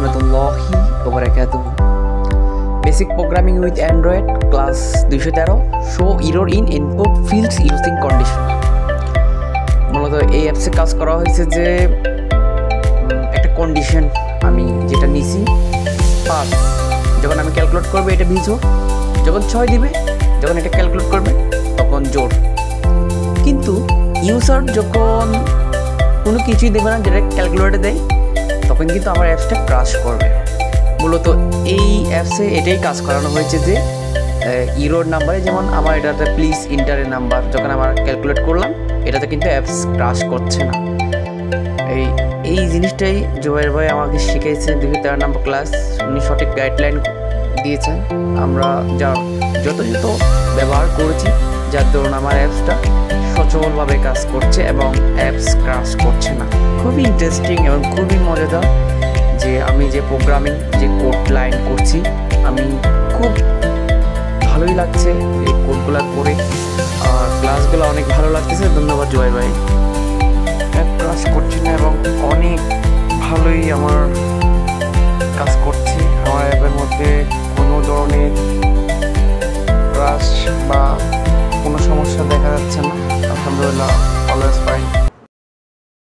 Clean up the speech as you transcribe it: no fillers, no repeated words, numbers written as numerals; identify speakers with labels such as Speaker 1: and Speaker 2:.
Speaker 1: warahmatullahi wabarakatuh. Basic programming with Android class 213 show error in input fields using condition. মূলত এই অ্যাপসে কাজ করা হয়েছে যে একটা কন্ডিশন আমি যেটা নিছি 5 যখন আমি ক্যালকুলেট করব এটা বিজোড়, যখন 6 দিবে যখন এটা ক্যালকুলেট করবে তখন জোড়। কিন্তু ইউজার যখন কোনো কিছুই দেবে না, যেটা ক্যালকুলেটরে দেয়, তখন কিন্তু আমার অ্যাপসটা ক্রাশ করবে। মূলত এই অ্যাপসে এটাই কাজ করানো হয়েছে যে ইরোর নাম্বারে, যেমন আমার এটাতে প্লিজ ইন্টারের নাম্বার যখন আমার ক্যালকুলেট করলাম এটাতে কিন্তু অ্যাপস ক্রাশ করছে না। এই জিনিসটাই জুবাইর ভাই আমাকে শিখিয়েছে 213 নম্বর ক্লাস। উনি সঠিক গাইডলাইন দিয়েছেন, আমরা যথাযথ ব্যবহার করেছি, যার দরুন আমার অ্যাপসটা সচলভাবে কাজ করছে এবং অ্যাপস ক্রাশ করছে না। খুবই ইন্টারেস্টিং এবং খুবই মজাদার যে আমি যে প্রোগ্রামিং যে কোড লাইন করছি, আমি খুব ভালোই লাগছে এই কোডগুলো করে, আর ক্লাসগুলো অনেক ভালো লাগতেছে। ধন্যবাদ জুবাইর ভাই। অ্যাপ ক্রাশ করছে না এবং অনেক ভালোই আমার কাজ করছে। আমার অ্যাপের মধ্যে কোনো ধরনের ক্রাশ বা কোনো সমস্যা দেখা যাচ্ছে না। আলহামদুলিল্লাহ, অলওয়েজ ফাইন।